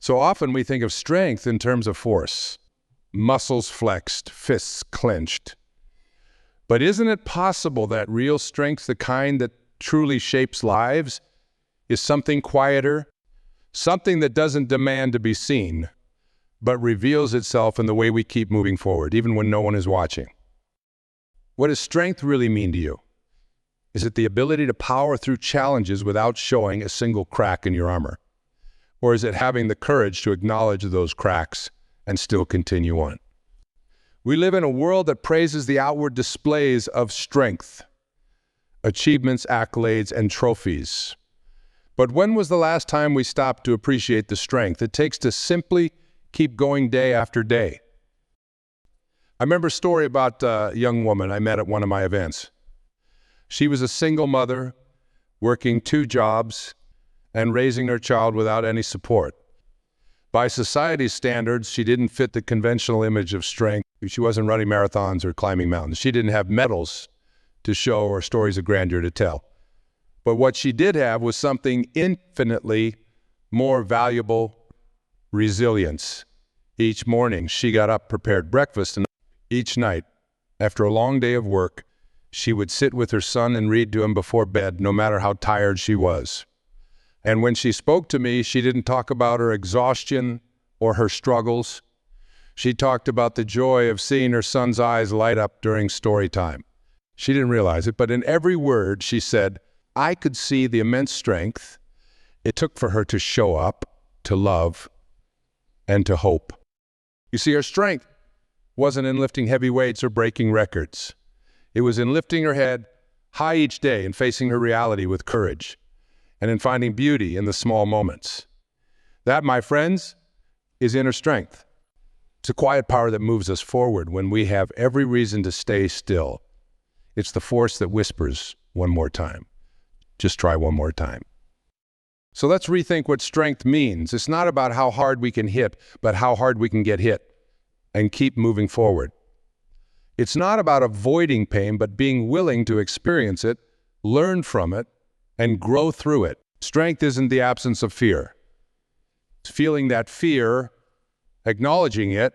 So often we think of strength in terms of force, muscles flexed, fists clenched. But isn't it possible that real strength, the kind that truly shapes lives, is something quieter, something that doesn't demand to be seen, but reveals itself in the way we keep moving forward, even when no one is watching? What does strength really mean to you? Is it the ability to power through challenges without showing a single crack in your armor? Or is it having the courage to acknowledge those cracks and still continue on? We live in a world that praises the outward displays of strength, achievements, accolades, and trophies. But when was the last time we stopped to appreciate the strength it takes to simply keep going day after day? I remember a story about a young woman I met at one of my events. She was a single mother, working 2 jobs, and raising her child without any support. By society's standards, she didn't fit the conventional image of strength. She wasn't running marathons or climbing mountains. She didn't have medals to show or stories of grandeur to tell. But what she did have was something infinitely more valuable: resilience. Each morning, she got up, prepared breakfast, and each night, after a long day of work, she would sit with her son and read to him before bed, no matter how tired she was. And when she spoke to me, she didn't talk about her exhaustion or her struggles. She talked about the joy of seeing her son's eyes light up during story time. She didn't realize it, but in every word she said, I could see the immense strength it took for her to show up, to love, and to hope. You see, her strength wasn't in lifting heavy weights or breaking records. It was in lifting her head high each day and facing her reality with courage, and in finding beauty in the small moments. That, my friends, is inner strength. It's a quiet power that moves us forward when we have every reason to stay still. It's the force that whispers one more time. Just try one more time. So let's rethink what strength means. It's not about how hard we can hit, but how hard we can get hit and keep moving forward. It's not about avoiding pain, but being willing to experience it, learn from it, and grow through it. Strength isn't the absence of fear. It's feeling that fear, acknowledging it,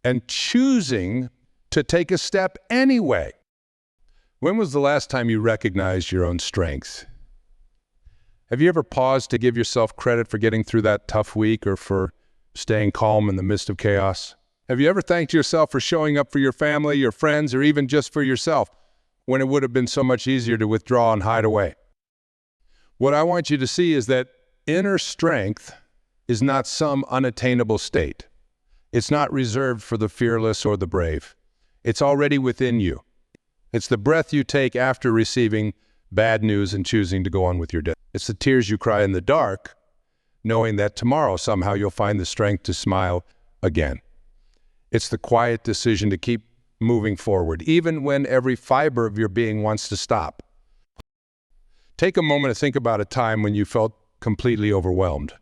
and choosing to take a step anyway. When was the last time you recognized your own strength? Have you ever paused to give yourself credit for getting through that tough week or for staying calm in the midst of chaos? Have you ever thanked yourself for showing up for your family, your friends, or even just for yourself when it would have been so much easier to withdraw and hide away? What I want you to see is that inner strength is not some unattainable state. It's not reserved for the fearless or the brave. It's already within you. It's the breath you take after receiving bad news and choosing to go on with your day. It's the tears you cry in the dark, knowing that tomorrow somehow you'll find the strength to smile again. It's the quiet decision to keep moving forward, even when every fiber of your being wants to stop. Take a moment to think about a time when you felt completely overwhelmed.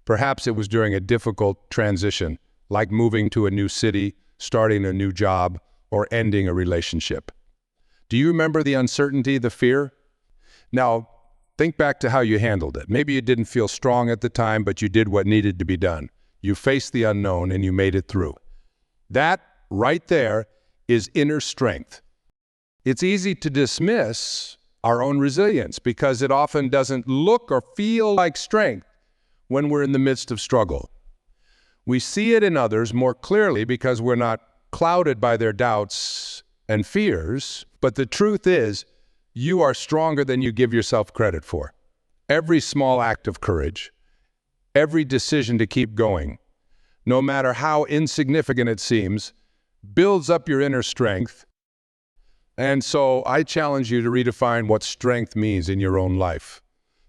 Perhaps it was during a difficult transition, like moving to a new city, starting a new job, or ending a relationship. Do you remember the uncertainty, the fear? Now, think back to how you handled it. Maybe you didn't feel strong at the time, but you did what needed to be done. You faced the unknown and you made it through. That right there is inner strength. It's easy to dismiss our own resilience because it often doesn't look or feel like strength when we're in the midst of struggle. We see it in others more clearly because we're not clouded by their doubts and fears, but the truth is, you are stronger than you give yourself credit for. Every small act of courage, every decision to keep going, no matter how insignificant it seems, builds up your inner strength. And so I challenge you to redefine what strength means in your own life.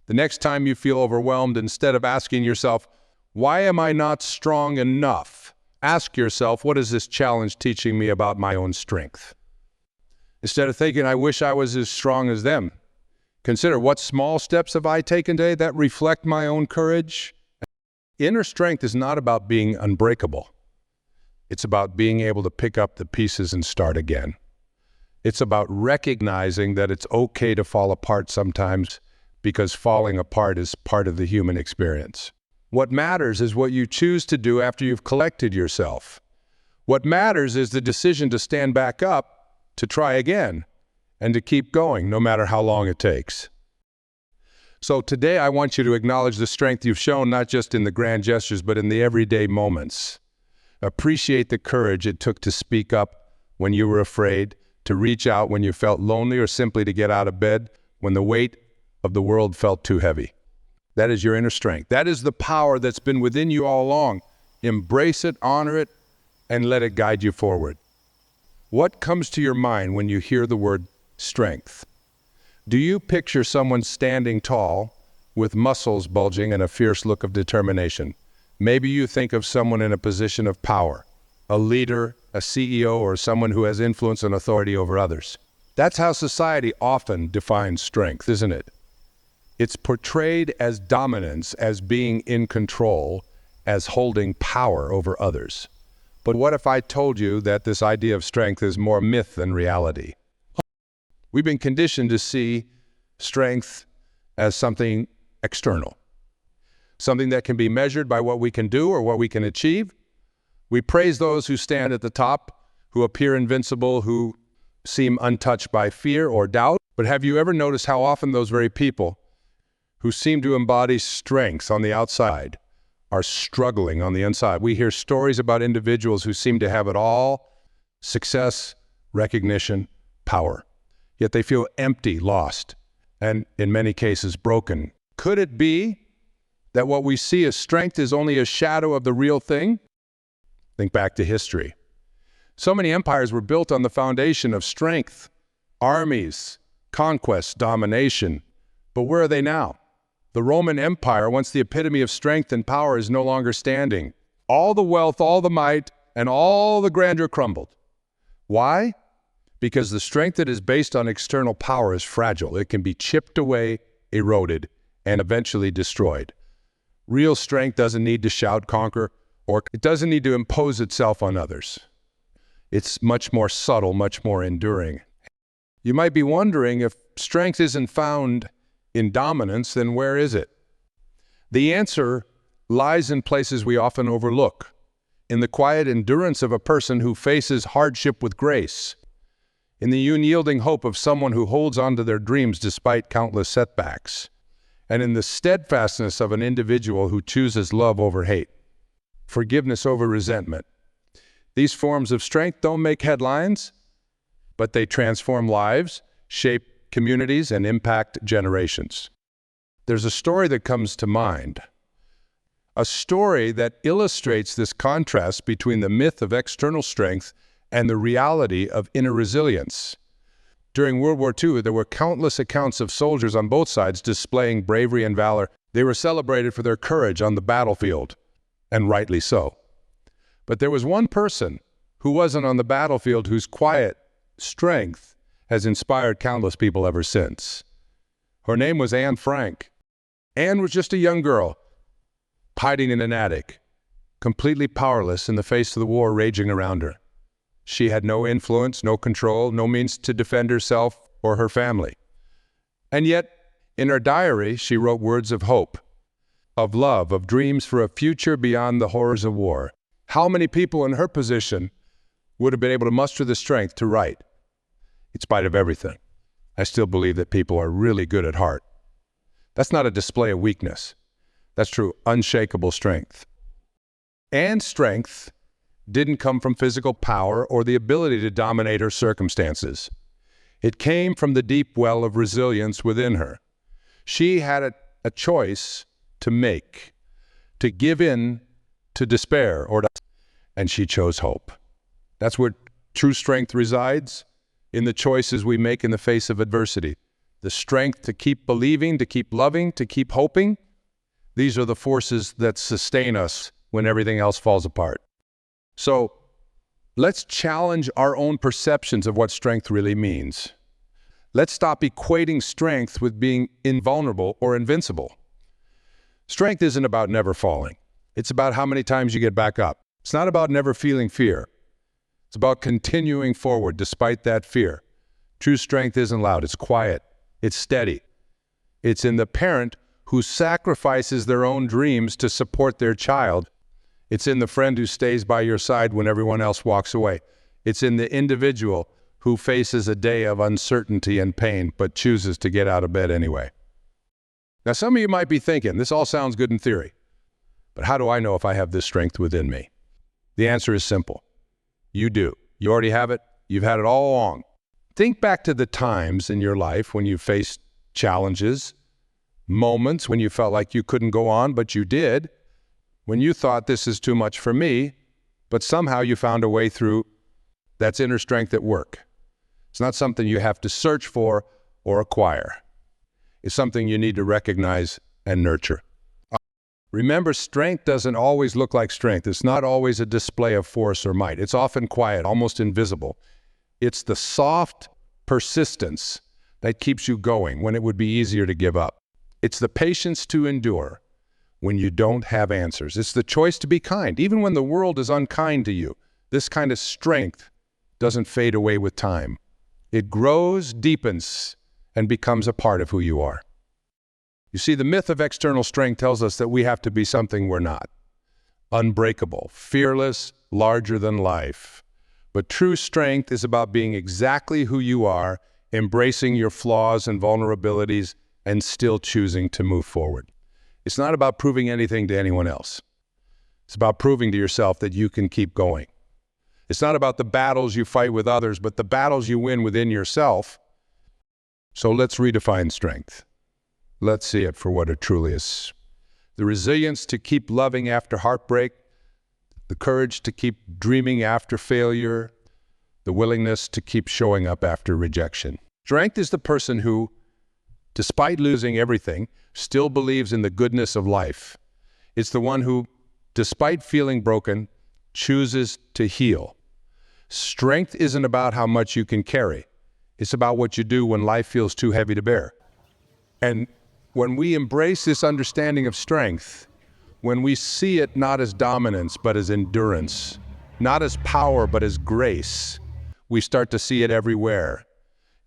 The next time you feel overwhelmed, instead of asking yourself, why am I not strong enough? Ask yourself, what is this challenge teaching me about my own strength? Instead of thinking, I wish I was as strong as them, consider what small steps have I taken today that reflect my own courage. Inner strength is not about being unbreakable. It's about being able to pick up the pieces and start again. It's about recognizing that it's okay to fall apart sometimes because falling apart is part of the human experience. What matters is what you choose to do after you've collected yourself. What matters is the decision to stand back up, to try again, and to keep going, no matter how long it takes. So today I want you to acknowledge the strength you've shown, not just in the grand gestures, but in the everyday moments. Appreciate the courage it took to speak up when you were afraid, to reach out when you felt lonely, or simply to get out of bed when the weight of the world felt too heavy. That is your inner strength. That is the power that's been within you all along. Embrace it, honor it, and let it guide you forward. What comes to your mind when you hear the word strength? Do you picture someone standing tall with muscles bulging and a fierce look of determination? Maybe you think of someone in a position of power, a leader, a CEO, or someone who has influence and authority over others. That's how society often defines strength, isn't it? It's portrayed as dominance, as being in control, as holding power over others. But what if I told you that this idea of strength is more myth than reality? We've been conditioned to see strength as something external, something that can be measured by what we can do or what we can achieve. We praise those who stand at the top, who appear invincible, who seem untouched by fear or doubt. But have you ever noticed how often those very people who seem to embody strength on the outside are struggling on the inside? We hear stories about individuals who seem to have it all: success, recognition, power. Yet they feel empty, lost, and in many cases broken. Could it be that what we see as strength is only a shadow of the real thing? Think back to history. So many empires were built on the foundation of strength, armies, conquest, domination. But where are they now? The Roman Empire, once the epitome of strength and power, is no longer standing. All the wealth, all the might, and all the grandeur crumbled. Why? Because the strength that is based on external power is fragile. It can be chipped away, eroded, and eventually destroyed. Real strength doesn't need to shout, conquer, or it doesn't need to impose itself on others. It's much more subtle, much more enduring. You might be wondering, if strength isn't found in dominance, then where is it? The answer lies in places we often overlook, in the quiet endurance of a person who faces hardship with grace, in the unyielding hope of someone who holds on to their dreams despite countless setbacks, and in the steadfastness of an individual who chooses love over hate, forgiveness over resentment. These forms of strength don't make headlines, but they transform lives, shape communities, and impact generations. There's a story that comes to mind, a story that illustrates this contrast between the myth of external strength and the reality of inner resilience. During World War II, there were countless accounts of soldiers on both sides displaying bravery and valor. They were celebrated for their courage on the battlefield, and rightly so. But there was one person who wasn't on the battlefield whose quiet strength has inspired countless people ever since. Her name was Anne Frank. Anne was just a young girl, hiding in an attic, completely powerless in the face of the war raging around her. She had no influence, no control, no means to defend herself or her family. And yet, in her diary, she wrote words of hope, of love, of dreams for a future beyond the horrors of war. How many people in her position would have been able to muster the strength to write? In spite of everything, I still believe that people are really good at heart. That's not a display of weakness. That's true, unshakable strength. Anne's strength didn't come from physical power or the ability to dominate her circumstances. It came from the deep well of resilience within her. She had a choice to make, to give in to despair, and she chose hope. That's where true strength resides, in the choices we make in the face of adversity. The strength to keep believing, to keep loving, to keep hoping. These are the forces that sustain us when everything else falls apart. So let's challenge our own perceptions of what strength really means. Let's stop equating strength with being invulnerable or invincible. Strength isn't about never falling. It's about how many times you get back up. It's not about never feeling fear. It's about continuing forward despite that fear. True strength isn't loud. It's quiet. It's steady. It's in the parent who sacrifices their own dreams to support their child. It's in the friend who stays by your side when everyone else walks away. It's in the individual who faces a day of uncertainty and pain, but chooses to get out of bed anyway. Now, some of you might be thinking, this all sounds good in theory, but how do I know if I have this strength within me? The answer is simple. You do. You already have it. You've had it all along. Think back to the times in your life when you faced challenges, moments when you felt like you couldn't go on, but you did, when you thought this is too much for me, but somehow you found a way through. That's inner strength at work. It's not something you have to search for or acquire. It's something you need to recognize and nurture. Remember, strength doesn't always look like strength. It's not always a display of force or might. It's often quiet, almost invisible. It's the soft persistence that keeps you going when it would be easier to give up. It's the patience to endure when you don't have answers. It's the choice to be kind, even when the world is unkind to you. This kind of strength doesn't fade away with time. It grows, deepens, and becomes a part of who you are. You see, the myth of external strength tells us that we have to be something we're not. Unbreakable, fearless, larger than life. But true strength is about being exactly who you are, embracing your flaws and vulnerabilities, and still choosing to move forward. It's not about proving anything to anyone else. It's about proving to yourself that you can keep going. It's not about the battles you fight with others, but the battles you win within yourself. So let's redefine strength. Let's see it for what it truly is. The resilience to keep loving after heartbreak, the courage to keep dreaming after failure, the willingness to keep showing up after rejection. Strength is the person who, despite losing everything, still believes in the goodness of life. It's the one who, despite feeling broken, chooses to heal. Strength isn't about how much you can carry. It's about what you do when life feels too heavy to bear. And when we embrace this understanding of strength, when we see it not as dominance but as endurance, not as power but as grace, we start to see it everywhere.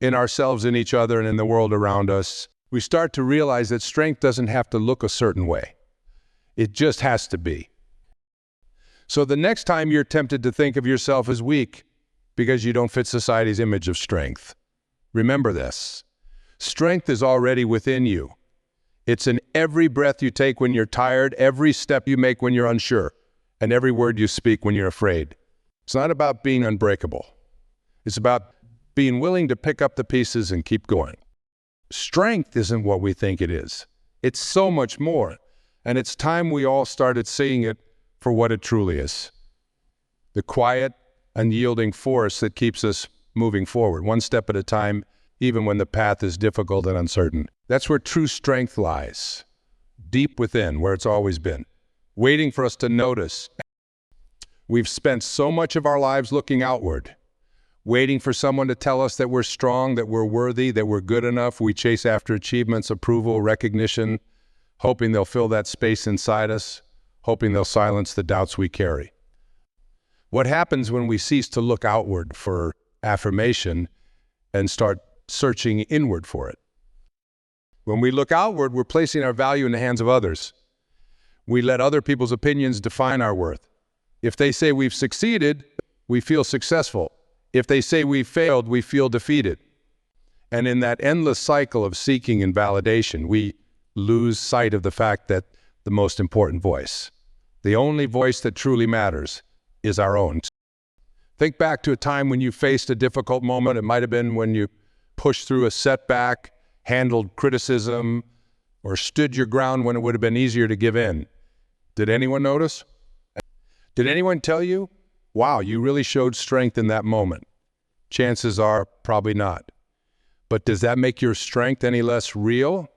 In ourselves, in each other, and in the world around us. We start to realize that strength doesn't have to look a certain way. It just has to be. So the next time you're tempted to think of yourself as weak because you don't fit society's image of strength, remember this. Strength is already within you. It's in every breath you take when you're tired, every step you make when you're unsure, and every word you speak when you're afraid. It's not about being unbreakable. It's about being willing to pick up the pieces and keep going. Strength isn't what we think it is. It's so much more, and it's time we all started seeing it for what it truly is. The quiet, unyielding force that keeps us moving forward, one step at a time, even when the path is difficult and uncertain. That's where true strength lies, deep within, where it's always been, waiting for us to notice. We've spent so much of our lives looking outward, waiting for someone to tell us that we're strong, that we're worthy, that we're good enough. We chase after achievements, approval, recognition, hoping they'll fill that space inside us, hoping they'll silence the doubts we carry. What happens when we cease to look outward for affirmation and start searching inward for it? When we look outward, we're placing our value in the hands of others. We let other people's opinions define our worth. If they say we've succeeded, we feel successful. If they say we've failed, we feel defeated. And in that endless cycle of seeking and validation, we lose sight of the fact that the most important voice, the only voice that truly matters, is our own. Think back to a time when you faced a difficult moment. It might have been when you pushed through a setback, handled criticism, or stood your ground when it would have been easier to give in. Did anyone notice? Did anyone tell you, wow, you really showed strength in that moment? Chances are probably not. But does that make your strength any less real?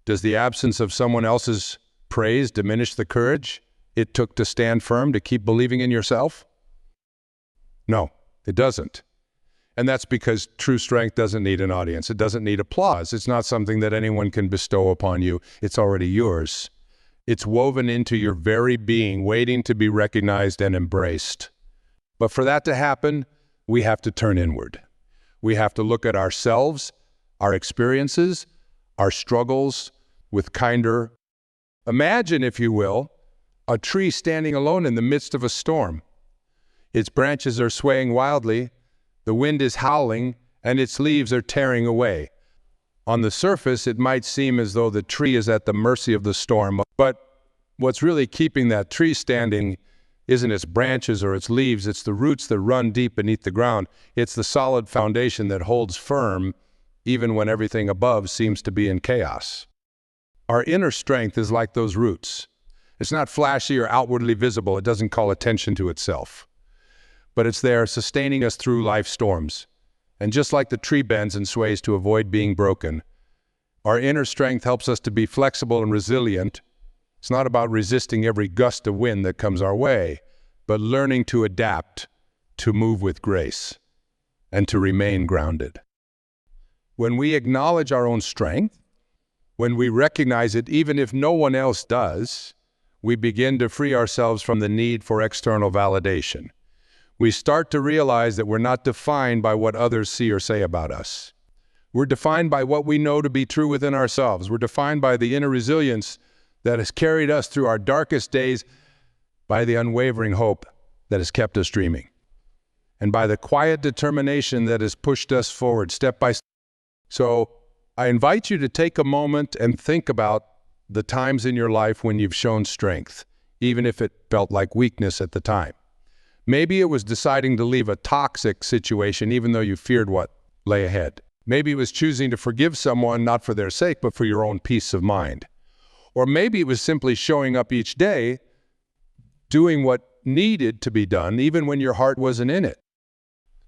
Does the absence of someone else's praise diminish the courage it took to stand firm, to keep believing in yourself? No, it doesn't. And that's because true strength doesn't need an audience. It doesn't need applause. It's not something that anyone can bestow upon you. It's already yours. It's woven into your very being, waiting to be recognized and embraced. But for that to happen, we have to turn inward. We have to look at ourselves, our experiences, our struggles, with kinder. Imagine, if you will, a tree standing alone in the midst of a storm. Its branches are swaying wildly, the wind is howling, and its leaves are tearing away. On the surface, it might seem as though the tree is at the mercy of the storm, but what's really keeping that tree standing isn't its branches or its leaves, it's the roots that run deep beneath the ground. It's the solid foundation that holds firm even when everything above seems to be in chaos. Our inner strength is like those roots. It's not flashy or outwardly visible. It doesn't call attention to itself. But it's there sustaining us through life's storms. And just like the tree bends and sways to avoid being broken, our inner strength helps us to be flexible and resilient. It's not about resisting every gust of wind that comes our way, but learning to adapt, to move with grace, and to remain grounded. When we acknowledge our own strength, when we recognize it even if no one else does, we begin to free ourselves from the need for external validation. We start to realize that we're not defined by what others see or say about us. We're defined by what we know to be true within ourselves. We're defined by the inner resilience that has carried us through our darkest days, by the unwavering hope that has kept us dreaming, and by the quiet determination that has pushed us forward step by step. So I invite you to take a moment and think about the times in your life when you've shown strength, even if it felt like weakness at the time. Maybe it was deciding to leave a toxic situation even though you feared what lay ahead. Maybe it was choosing to forgive someone not for their sake but for your own peace of mind. Or maybe it was simply showing up each day, doing what needed to be done even when your heart wasn't in it.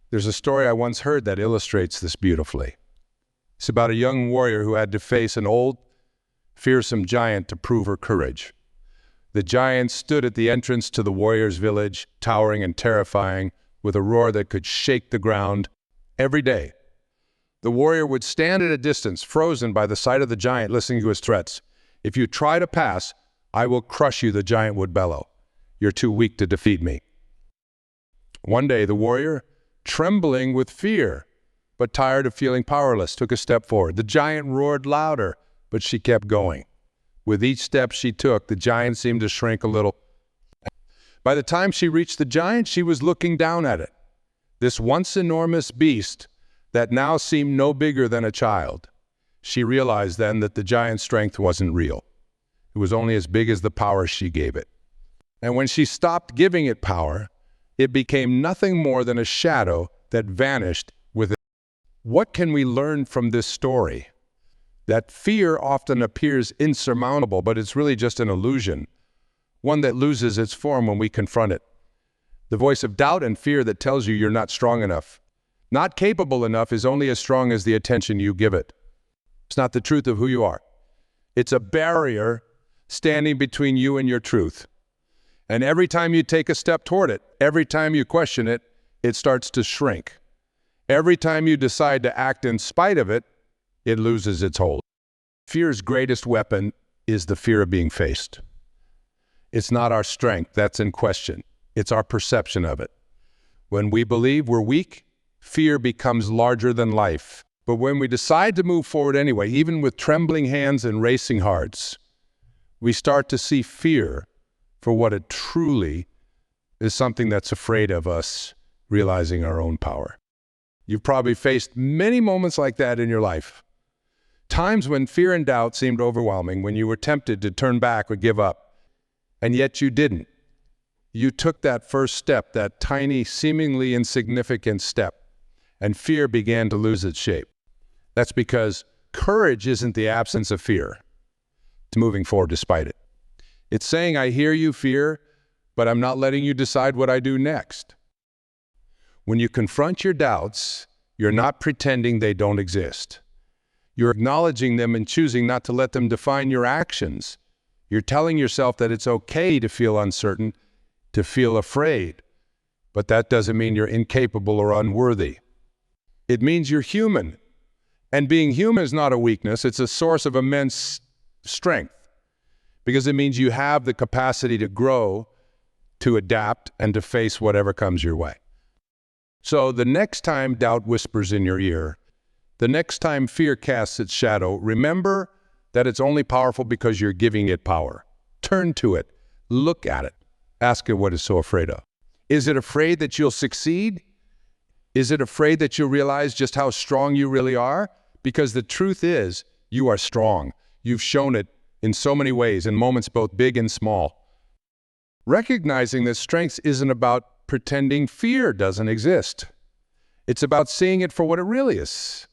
There's a story I once heard that illustrates this beautifully. It's about a young warrior who had to face an old, fearsome giant to prove her courage. The giant stood at the entrance to the warrior's village, towering and terrifying, with a roar that could shake the ground. Every day, the warrior would stand at a distance, frozen by the sight of the giant, listening to his threats. "If you try to pass, I will crush you," the giant would bellow. "You're too weak to defeat me." One day, the warrior, trembling with fear, but tired of feeling powerless, took a step forward. The giant roared louder, but she kept going. With each step she took, the giant seemed to shrink a little. By the time she reached the giant, she was looking down at it. This once enormous beast that now seemed no bigger than a child. She realized then that the giant's strength wasn't real. It was only as big as the power she gave it. And when she stopped giving it power, it became nothing more than a shadow that vanished with it. What can we learn from this story? That fear often appears insurmountable, but it's really just an illusion, one that loses its form when we confront it. The voice of doubt and fear that tells you you're not strong enough, not capable enough, is only as strong as the attention you give it. It's not the truth of who you are. It's a barrier standing between you and your truth. And every time you take a step toward it, every time you question it, it starts to shrink. Every time you decide to act in spite of it, it loses its hold. Fear's greatest weapon is the fear of being faced. It's not our strength that's in question. It's our perception of it. When we believe we're weak, fear becomes larger than life. But when we decide to move forward anyway, even with trembling hands and racing hearts, we start to see fear for what it truly is, something that's afraid of us realizing our own power. You've probably faced many moments like that in your life. Times when fear and doubt seemed overwhelming, when you were tempted to turn back or give up, and yet you didn't. You took that first step, that tiny, seemingly insignificant step, and fear began to lose its shape. That's because courage isn't the absence of fear. It's moving forward despite it. It's saying, "I hear you, fear, but I'm not letting you decide what I do next." When you confront your doubts, you're not pretending they don't exist. You're acknowledging them and choosing not to let them define your actions. You're telling yourself that it's okay to feel uncertain, to feel afraid, but that doesn't mean you're incapable or unworthy. It means you're human. And being human is not a weakness, it's a source of immense strength, because it means you have the capacity to grow, to adapt, and to face whatever comes your way. So the next time doubt whispers in your ear, the next time fear casts its shadow, remember that it's only powerful because you're giving it power. Turn to it. Look at it. Ask it what it's so afraid of. Is it afraid that you'll succeed? Is it afraid that you'll realize just how strong you really are? Because the truth is, you are strong. You've shown it in so many ways, in moments both big and small. Recognizing that strength isn't about pretending fear doesn't exist. It's about seeing it for what it really is.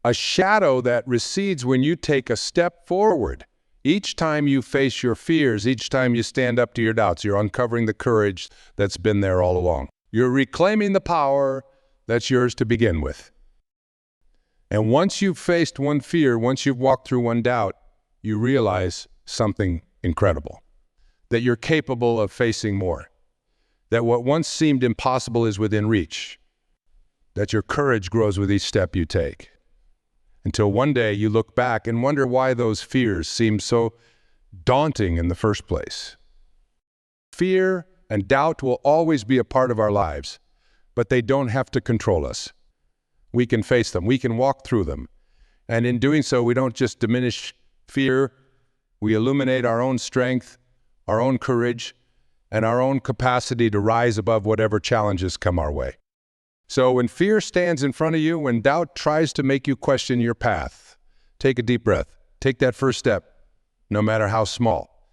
A shadow that recedes when you take a step forward. Each time you face your fears, each time you stand up to your doubts, you're uncovering the courage that's been there all along. You're reclaiming the power that's yours to begin with. And once you've faced one fear, once you've walked through one doubt, you realize something incredible. That you're capable of facing more. That what once seemed impossible is within reach. That your courage grows with each step you take. Until one day you look back and wonder why those fears seemed so daunting in the first place. Fear and doubt will always be a part of our lives, but they don't have to control us. We can face them, we can walk through them. And in doing so, we don't just diminish fear, we illuminate our own strength, our own courage, and our own capacity to rise above whatever challenges come our way. So when fear stands in front of you, when doubt tries to make you question your path, take a deep breath. Take that first step, no matter how small.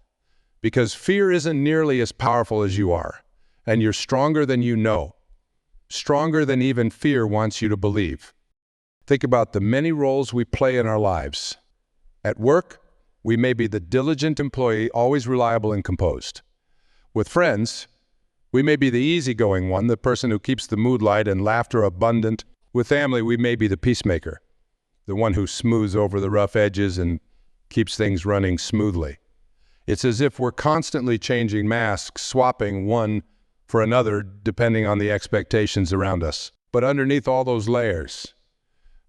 Because fear isn't nearly as powerful as you are, and you're stronger than you know, stronger than even fear wants you to believe. Think about the many roles we play in our lives. At work, we may be the diligent employee, always reliable and composed. With friends, we may be the easygoing one, the person who keeps the mood light and laughter abundant. With family, we may be the peacemaker, the one who smooths over the rough edges and keeps things running smoothly. It's as if we're constantly changing masks, swapping one for another, depending on the expectations around us. But underneath all those layers,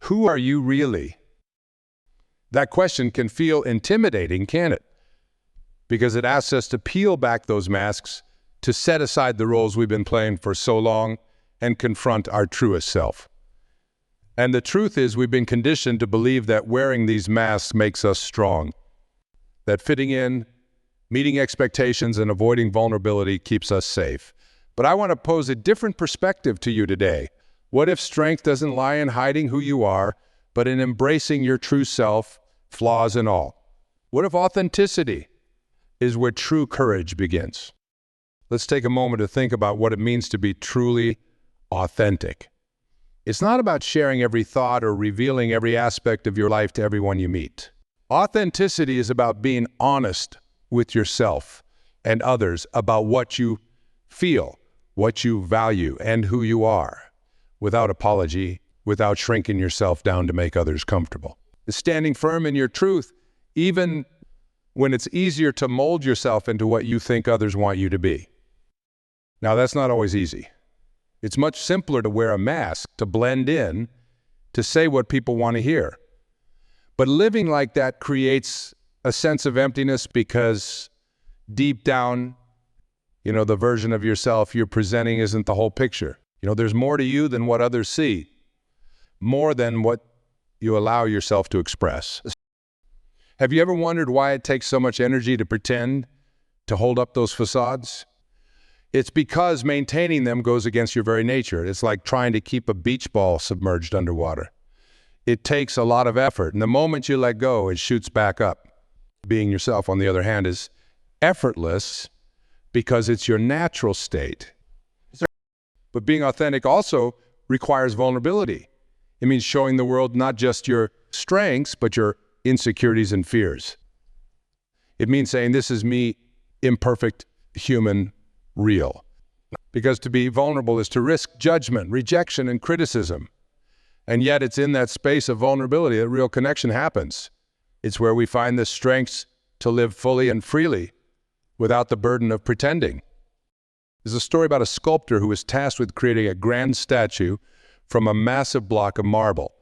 who are you really? That question can feel intimidating, can't it? Because it asks us to peel back those masks, to set aside the roles we've been playing for so long and confront our truest self. And the truth is, we've been conditioned to believe that wearing these masks makes us strong, that fitting in, meeting expectations, and avoiding vulnerability keeps us safe. But I want to pose a different perspective to you today. What if strength doesn't lie in hiding who you are, but in embracing your true self, flaws and all? What if authenticity is where true courage begins? Let's take a moment to think about what it means to be truly authentic. It's not about sharing every thought or revealing every aspect of your life to everyone you meet. Authenticity is about being honest with yourself and others about what you feel, what you value, and who you are, without apology, without shrinking yourself down to make others comfortable. Standing firm in your truth, even when it's easier to mold yourself into what you think others want you to be. Now, that's not always easy. It's much simpler to wear a mask, to blend in, to say what people want to hear. But living like that creates a sense of emptiness because deep down, the version of yourself you're presenting isn't the whole picture. There's more to you than what others see, more than what you allow yourself to express. Have you ever wondered why it takes so much energy to pretend, to hold up those facades? It's because maintaining them goes against your very nature. It's like trying to keep a beach ball submerged underwater. It takes a lot of effort, and the moment you let go, it shoots back up. Being yourself, on the other hand, is effortless because it's your natural state. But being authentic also requires vulnerability. It means showing the world not just your strengths, but your insecurities and fears. It means saying, this is me, imperfect, human, real. Because to be vulnerable is to risk judgment, rejection, and criticism. And yet it's in that space of vulnerability that real connection happens. It's where we find the strengths to live fully and freely without the burden of pretending. There's a story about a sculptor who was tasked with creating a grand statue from a massive block of marble.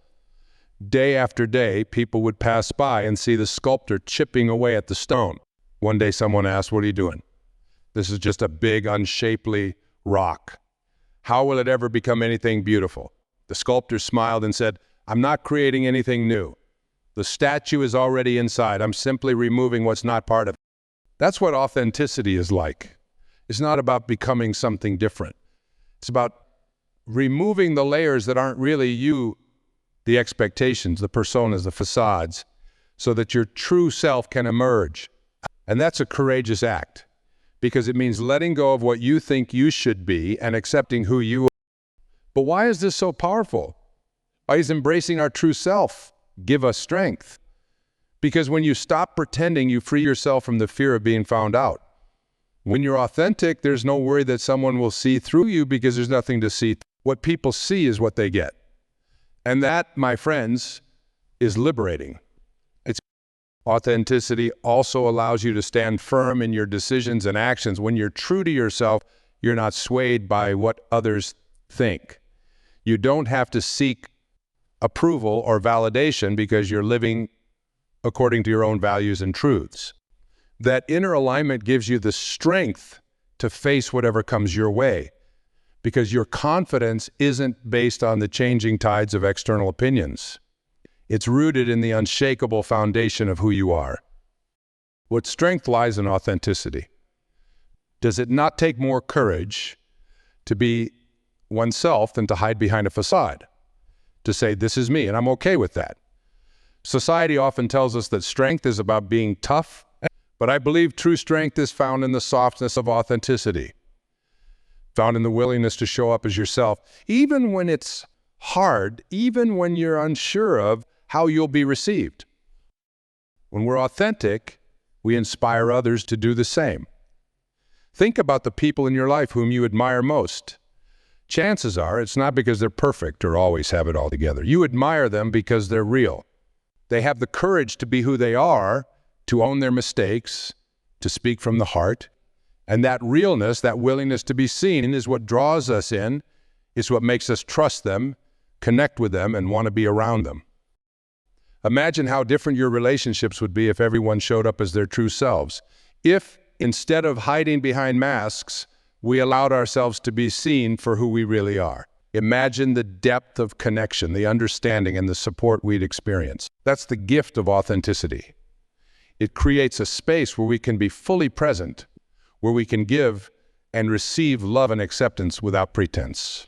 Day after day, people would pass by and see the sculptor chipping away at the stone. One day someone asked, "What are you doing?" "This is just a big, unshapely rock. How will it ever become anything beautiful?" The sculptor smiled and said, "I'm not creating anything new. The statue is already inside. I'm simply removing what's not part of it. That's what authenticity is like. It's not about becoming something different. It's about removing the layers that aren't really you, the expectations, the personas, the facades, so that your true self can emerge. And that's a courageous act, because it means letting go of what you think you should be and accepting who you are. But why is this so powerful? Why is embracing our true self give us strength? Because when you stop pretending, you free yourself from the fear of being found out. When you're authentic, there's no worry that someone will see through you because there's nothing to see. What people see is what they get. And that, my friends, is liberating. Authenticity also allows you to stand firm in your decisions and actions. When you're true to yourself, you're not swayed by what others think. You don't have to seek approval or validation because you're living according to your own values and truths. That inner alignment gives you the strength to face whatever comes your way, because your confidence isn't based on the changing tides of external opinions. It's rooted in the unshakable foundation of who you are. What strength lies in authenticity? Does it not take more courage to be oneself than to hide behind a facade? To say, this is me, and I'm okay with that. Society often tells us that strength is about being tough, but I believe true strength is found in the softness of authenticity, found in the willingness to show up as yourself, even when it's hard, even when you're unsure of how you'll be received. When we're authentic, we inspire others to do the same. Think about the people in your life whom you admire most. Chances are it's not because they're perfect or always have it all together. You admire them because they're real. They have the courage to be who they are, to own their mistakes, to speak from the heart. And that realness, that willingness to be seen is what draws us in, is what makes us trust them, connect with them, and want to be around them. Imagine how different your relationships would be if everyone showed up as their true selves. If, instead of hiding behind masks, we allowed ourselves to be seen for who we really are. Imagine the depth of connection, the understanding, and the support we'd experience. That's the gift of authenticity. It creates a space where we can be fully present, where we can give and receive love and acceptance without pretense.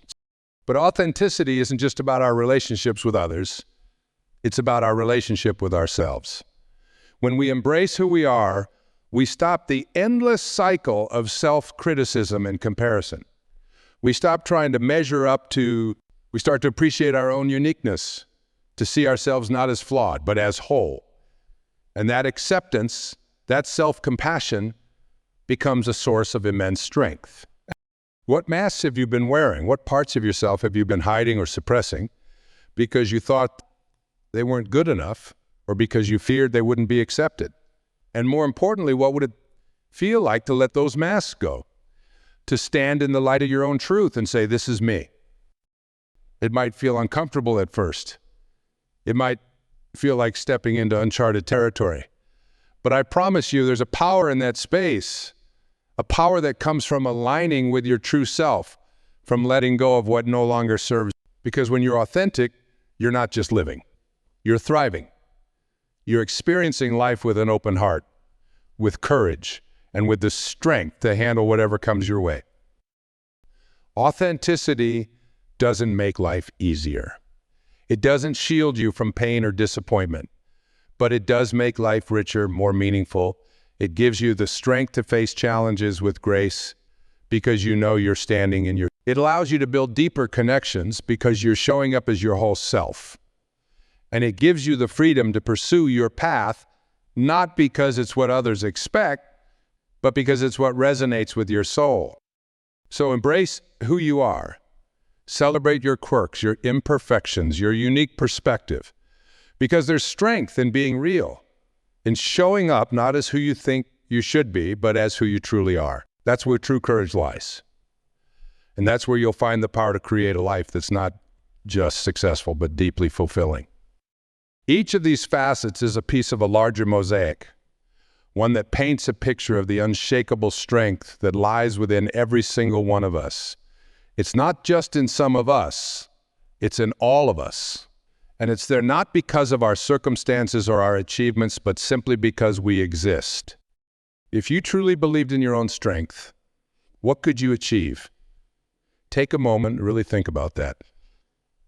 But authenticity isn't just about our relationships with others. It's about our relationship with ourselves. When we embrace who we are, we stop the endless cycle of self-criticism and comparison. We stop trying to measure up to, we start to appreciate our own uniqueness, to see ourselves not as flawed, but as whole. And that acceptance, that self-compassion, becomes a source of immense strength. What masks have you been wearing? What parts of yourself have you been hiding or suppressing because you thought they weren't good enough or because you feared they wouldn't be accepted? And more importantly, what would it feel like to let those masks go? To stand in the light of your own truth and say, this is me. It might feel uncomfortable at first. It might feel like stepping into uncharted territory. But I promise you, there's a power in that space, a power that comes from aligning with your true self, from letting go of what no longer serves. Because when you're authentic, you're not just living, you're thriving. You're experiencing life with an open heart, with courage, and with the strength to handle whatever comes your way. Authenticity doesn't make life easier. It doesn't shield you from pain or disappointment, but it does make life richer, more meaningful. It gives you the strength to face challenges with grace because you know you're standing in your... It allows you to build deeper connections because you're showing up as your whole self. And it gives you the freedom to pursue your path, not because it's what others expect, but because it's what resonates with your soul. So embrace who you are. Celebrate your quirks, your imperfections, your unique perspective, because there's strength in being real, in showing up not as who you think you should be, but as who you truly are. That's where true courage lies. And that's where you'll find the power to create a life that's not just successful, but deeply fulfilling. Each of these facets is a piece of a larger mosaic, one that paints a picture of the unshakable strength that lies within every single one of us. It's not just in some of us, it's in all of us. And it's there not because of our circumstances or our achievements, but simply because we exist. If you truly believed in your own strength, what could you achieve? Take a moment and really think about that.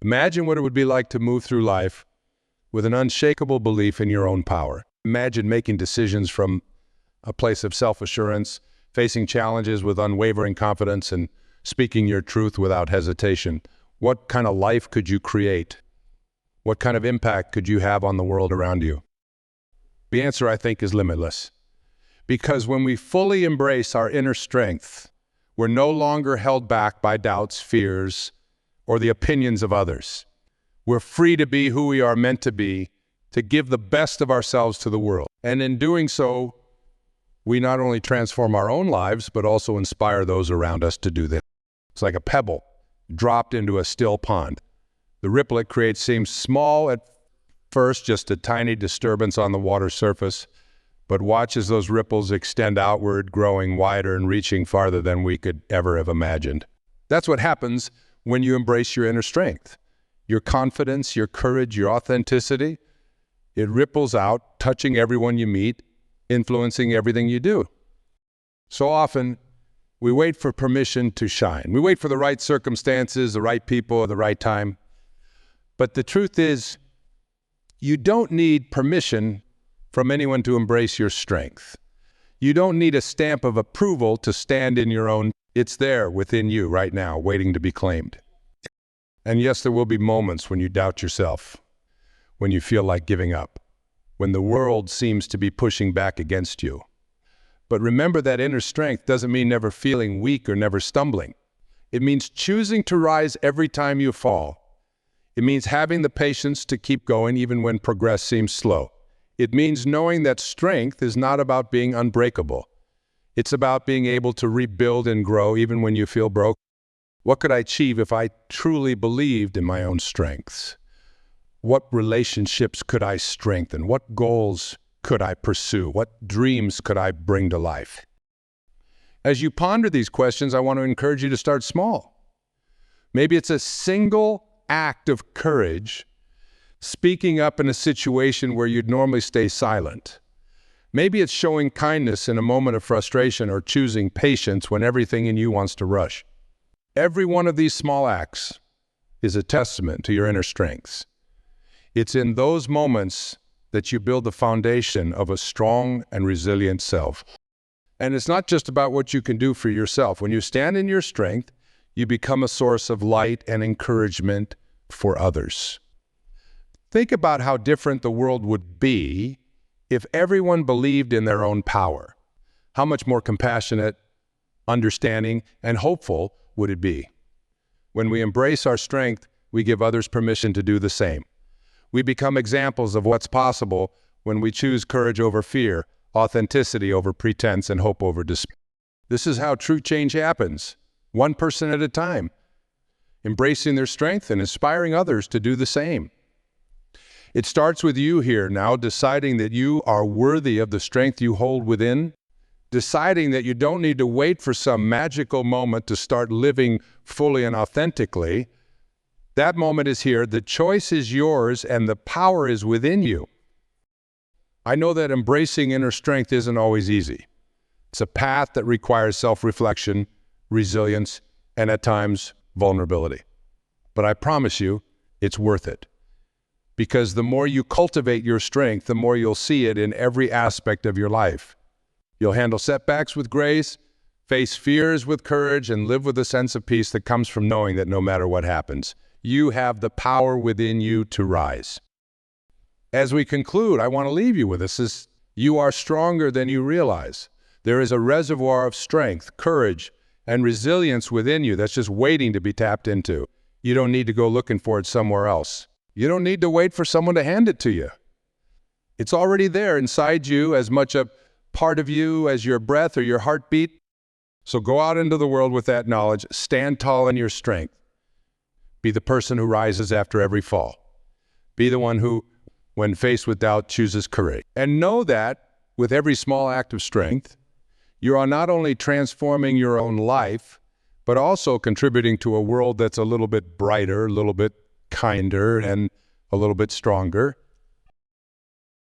Imagine what it would be like to move through life with an unshakable belief in your own power. Imagine making decisions from a place of self-assurance, facing challenges with unwavering confidence, and speaking your truth without hesitation. What kind of life could you create? What kind of impact could you have on the world around you? The answer, I think, is limitless. Because when we fully embrace our inner strength, we're no longer held back by doubts, fears, or the opinions of others. We're free to be who we are meant to be, to give the best of ourselves to the world. And in doing so, we not only transform our own lives, but also inspire those around us to do this. It's like a pebble dropped into a still pond. The ripple it creates seems small at first, just a tiny disturbance on the water surface, but watch as those ripples extend outward, growing wider and reaching farther than we could ever have imagined. That's what happens when you embrace your inner strength. Your confidence, your courage, your authenticity, it ripples out, touching everyone you meet, influencing everything you do. So often, we wait for permission to shine. We wait for the right circumstances, the right people, at the right time. But the truth is, you don't need permission from anyone to embrace your strength. You don't need a stamp of approval to stand in your own. It's there within you right now, waiting to be claimed. And yes, there will be moments when you doubt yourself, when you feel like giving up, when the world seems to be pushing back against you. But remember that inner strength doesn't mean never feeling weak or never stumbling. It means choosing to rise every time you fall. It means having the patience to keep going even when progress seems slow. It means knowing that strength is not about being unbreakable. It's about being able to rebuild and grow even when you feel broke. What could I achieve if I truly believed in my own strengths? What relationships could I strengthen? What goals could I pursue? What dreams could I bring to life? As you ponder these questions, I want to encourage you to start small. Maybe it's a single act of courage, speaking up in a situation where you'd normally stay silent. Maybe it's showing kindness in a moment of frustration or choosing patience when everything in you wants to rush. Every one of these small acts is a testament to your inner strengths. It's in those moments that you build the foundation of a strong and resilient self. And it's not just about what you can do for yourself. When you stand in your strength, you become a source of light and encouragement for others. Think about how different the world would be if everyone believed in their own power. How much more compassionate, understanding, and hopeful would it be? When we embrace our strength, we give others permission to do the same. We become examples of what's possible when we choose courage over fear, authenticity over pretense, and hope over despair. This is how true change happens, one person at a time, embracing their strength and inspiring others to do the same. It starts with you here now, deciding that you are worthy of the strength you hold within, deciding that you don't need to wait for some magical moment to start living fully and authentically. That moment is here, the choice is yours, and the power is within you. I know that embracing inner strength isn't always easy. It's a path that requires self-reflection, resilience, and at times, vulnerability. But I promise you, it's worth it. Because the more you cultivate your strength, the more you'll see it in every aspect of your life. You'll handle setbacks with grace, face fears with courage, and live with a sense of peace that comes from knowing that no matter what happens, you have the power within you to rise. As we conclude, I want to leave you with this: you are stronger than you realize. There is a reservoir of strength, courage, and resilience within you that's just waiting to be tapped into. You don't need to go looking for it somewhere else. You don't need to wait for someone to hand it to you. It's already there inside you, as much a part of you as your breath or your heartbeat. So go out into the world with that knowledge. Stand tall in your strength. Be the person who rises after every fall. Be the one who, when faced with doubt, chooses courage. And know that with every small act of strength, you are not only transforming your own life, but also contributing to a world that's a little bit brighter, a little bit kinder, and a little bit stronger,